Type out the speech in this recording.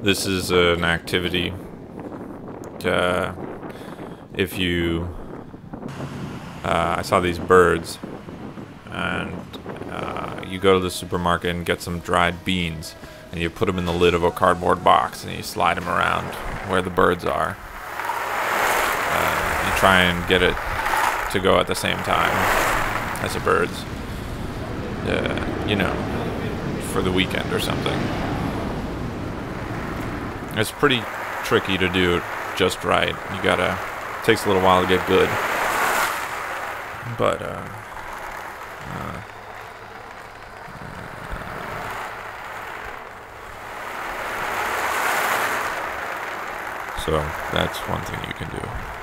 This is an activity. If you, I saw these birds, and you go to the supermarket and get some dried beans, and you put them in the lid of a cardboard box, and you slide them around where the birds are. You try and get it to go at the same time as the birds. You know, for the weekend or something. It's pretty tricky to do it just right. You gotta, it takes a little while to get good. But, so that's one thing you can do.